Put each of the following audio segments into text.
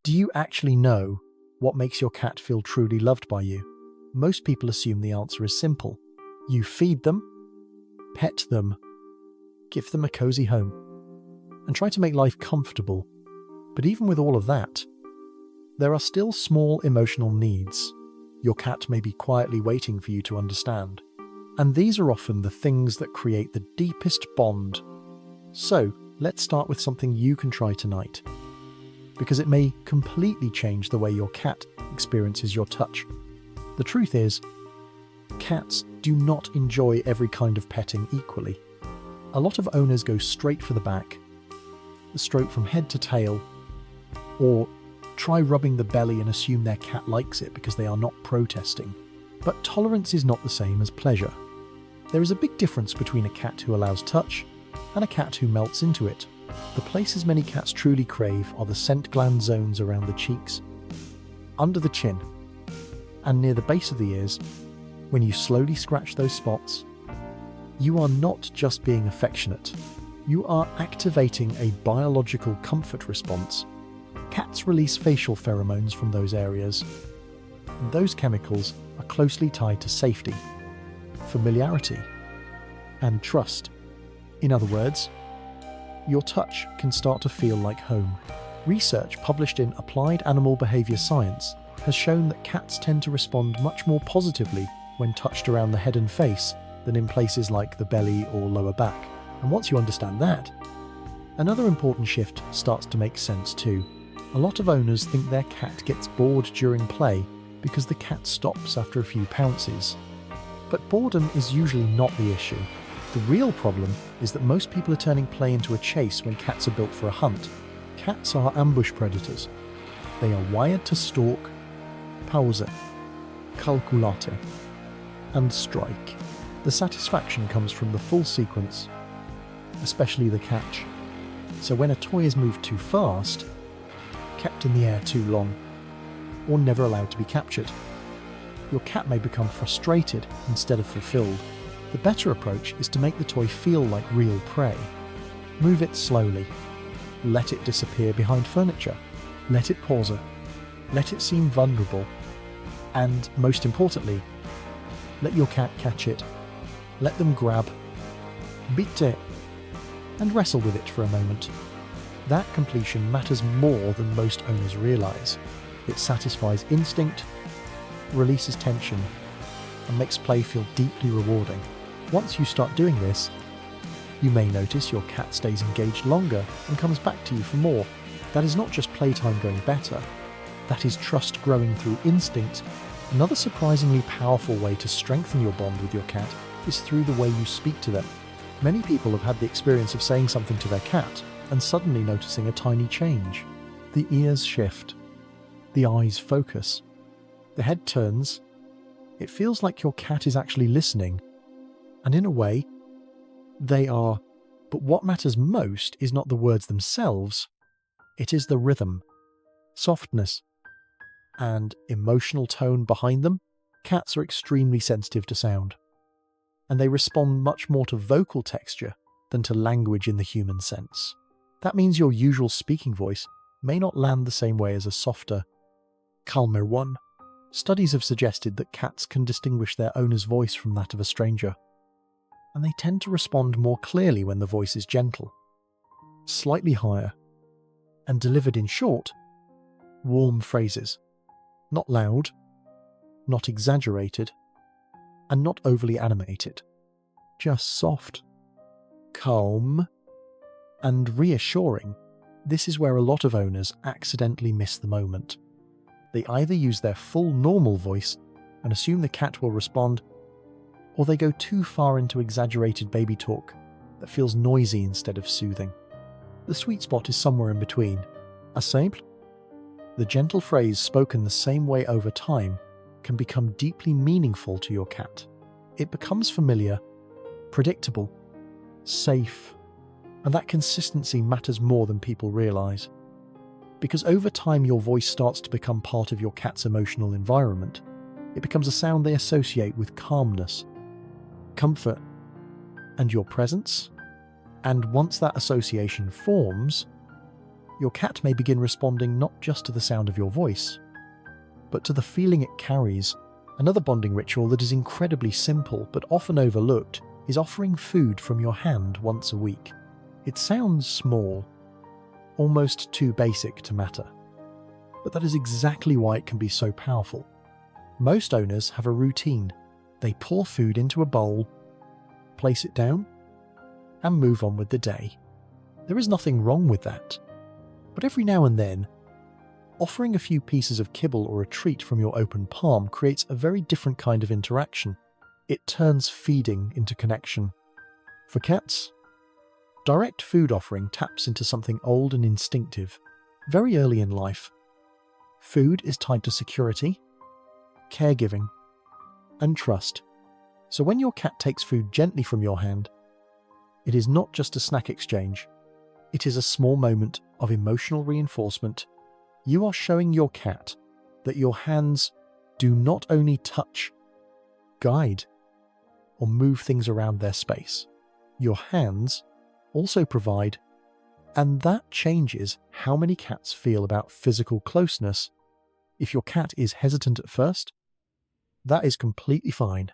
Do you actually know what makes your cat feel truly loved by you? Most people assume the answer is simple. You feed them, pet them, give them a cozy home, and try to make life comfortable. But even with all of that, there are still small emotional needs your cat may be quietly waiting for you to understand. And these are often the things that create the deepest bond. So, let's start with something you can try tonight, because it may completely change the way your cat experiences your touch. The truth is, cats do not enjoy every kind of petting equally. A lot of owners go straight for the back, stroke from head to tail, or try rubbing the belly and assume their cat likes it because they are not protesting. But tolerance is not the same as pleasure. There is a big difference between a cat who allows touch and a cat who melts into it. The places many cats truly crave are the scent gland zones around the cheeks, under the chin, and near the base of the ears. When you slowly scratch those spots, you are not just being affectionate, you are activating a biological comfort response. Cats release facial pheromones from those areas, and those chemicals are closely tied to safety, familiarity, and trust. In other words, your touch can start to feel like home. Research published in Applied Animal Behavior Science has shown that cats tend to respond much more positively when touched around the head and face than in places like the belly or lower back. And once you understand that, another important shift starts to make sense too. A lot of owners think their cat gets bored during play because the cat stops after a few pounces. But boredom is usually not the issue. The real problem is that most people are turning play into a chase when cats are built for a hunt. Cats are ambush predators. They are wired to stalk, pause, calculate, and strike. The satisfaction comes from the full sequence, especially the catch. So when a toy is moved too fast, kept in the air too long, or never allowed to be captured, your cat may become frustrated instead of fulfilled. The better approach is to make the toy feel like real prey. Move it slowly. Let it disappear behind furniture. Let it pause. Let it seem vulnerable. And most importantly, let your cat catch it. Let them grab, beat it, and wrestle with it for a moment. That completion matters more than most owners realize. It satisfies instinct, releases tension, and makes play feel deeply rewarding. Once you start doing this, you may notice your cat stays engaged longer and comes back to you for more. That is not just playtime going better, that is trust growing through instinct. Another surprisingly powerful way to strengthen your bond with your cat is through the way you speak to them. Many people have had the experience of saying something to their cat and suddenly noticing a tiny change. The ears shift, the eyes focus, the head turns. It feels like your cat is actually listening, and in a way, they are. But what matters most is not the words themselves, it is the rhythm, softness, and emotional tone behind them. Cats are extremely sensitive to sound, and they respond much more to vocal texture than to language in the human sense. That means your usual speaking voice may not land the same way as a softer, calmer one. Studies have suggested that cats can distinguish their owner's voice from that of a stranger, and they tend to respond more clearly when the voice is gentle, slightly higher, and delivered in short, warm phrases. Not loud, not exaggerated, and not overly animated. Just soft, calm, and reassuring. This is where a lot of owners accidentally miss the moment. They either use their full normal voice and assume the cat will respond, or they go too far into exaggerated baby talk that feels noisy instead of soothing. The sweet spot is somewhere in between. A simple, the gentle phrase spoken the same way over time can become deeply meaningful to your cat. It becomes familiar, predictable, safe, and that consistency matters more than people realize. Because over time your voice starts to become part of your cat's emotional environment. It becomes a sound they associate with calmness, comfort, and your presence. And once that association forms, your cat may begin responding not just to the sound of your voice, but to the feeling it carries. Another bonding ritual that is incredibly simple but often overlooked is offering food from your hand once a week. It sounds small, almost too basic to matter, but that is exactly why it can be so powerful. Most owners have a routine. They pour food into a bowl, place it down, and move on with the day. There is nothing wrong with that. But every now and then, offering a few pieces of kibble or a treat from your open palm creates a very different kind of interaction. It turns feeding into connection. For cats, direct food offering taps into something old and instinctive. Very early in life, food is tied to security, caregiving, and trust. So when your cat takes food gently from your hand, it is not just a snack exchange. It is a small moment of emotional reinforcement. You are showing your cat that your hands do not only touch, guide, or move things around their space. Your hands also provide, and that changes how many cats feel about physical closeness. If your cat is hesitant at first, that is completely fine.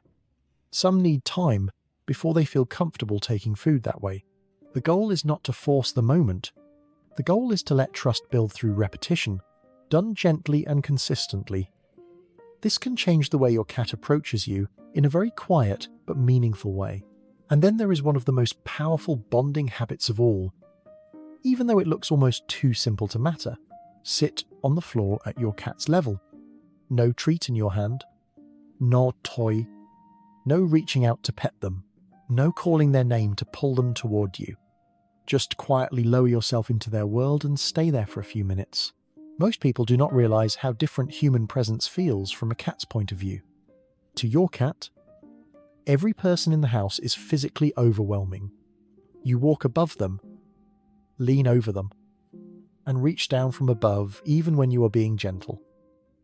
Some need time before they feel comfortable taking food that way. The goal is not to force the moment. The goal is to let trust build through repetition, done gently and consistently. This can change the way your cat approaches you in a very quiet but meaningful way. And then there is one of the most powerful bonding habits of all. Even though it looks almost too simple to matter, sit on the floor at your cat's level. No treat in your hand, no toy, no reaching out to pet them, no calling their name to pull them toward you. Just quietly lower yourself into their world and stay there for a few minutes. Most people do not realize how different human presence feels from a cat's point of view. To your cat, every person in the house is physically overwhelming. You walk above them, lean over them, and reach down from above even when you are being gentle.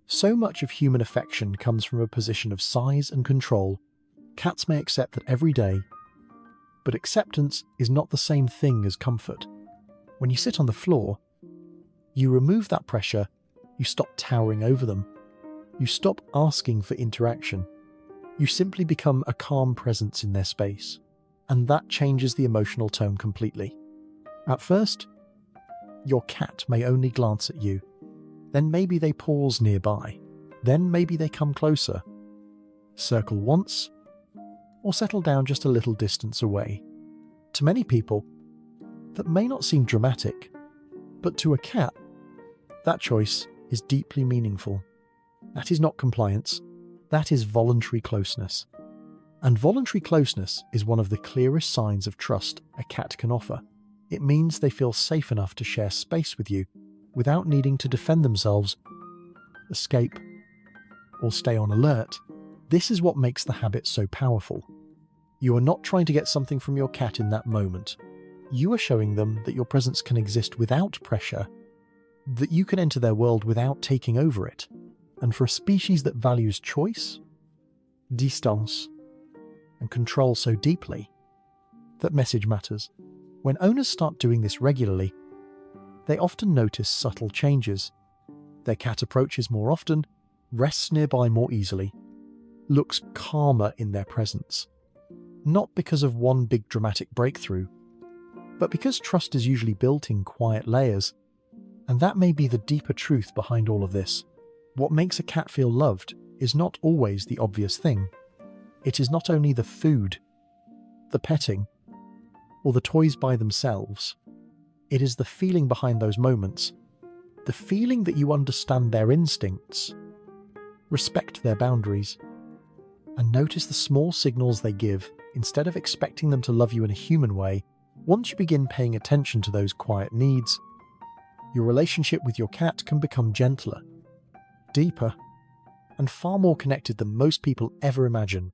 So much of human affection comes from a position of size and control. Cats may accept that every day, but acceptance is not the same thing as comfort. When you sit on the floor, you remove that pressure, you stop towering over them, you stop asking for interaction. You simply become a calm presence in their space, and that changes the emotional tone completely. At first, your cat may only glance at you, then maybe they pause nearby, then maybe they come closer, circle once, or settle down just a little distance away. To many people, that may not seem dramatic, but to a cat, that choice is deeply meaningful. That is not compliance, that is voluntary closeness. And voluntary closeness is one of the clearest signs of trust a cat can offer. It means they feel safe enough to share space with you without needing to defend themselves, escape, or stay on alert. This is what makes the habit so powerful. You are not trying to get something from your cat in that moment. You are showing them that your presence can exist without pressure, that you can enter their world without taking over it. And for a species that values choice, distance, and control so deeply, that message matters. When owners start doing this regularly, they often notice subtle changes. Their cat approaches more often, rests nearby more easily, looks calmer in their presence. Not because of one big dramatic breakthrough, but because trust is usually built in quiet layers. And that may be the deeper truth behind all of this. What makes a cat feel loved is not always the obvious thing. It is not only the food, the petting, or the toys by themselves. It is the feeling behind those moments. The feeling that you understand their instincts, respect their boundaries, and notice the small signals they give instead of expecting them to love you in a human way. Once you begin paying attention to those quiet needs, your relationship with your cat can become gentler, deeper, and far more connected than most people ever imagine.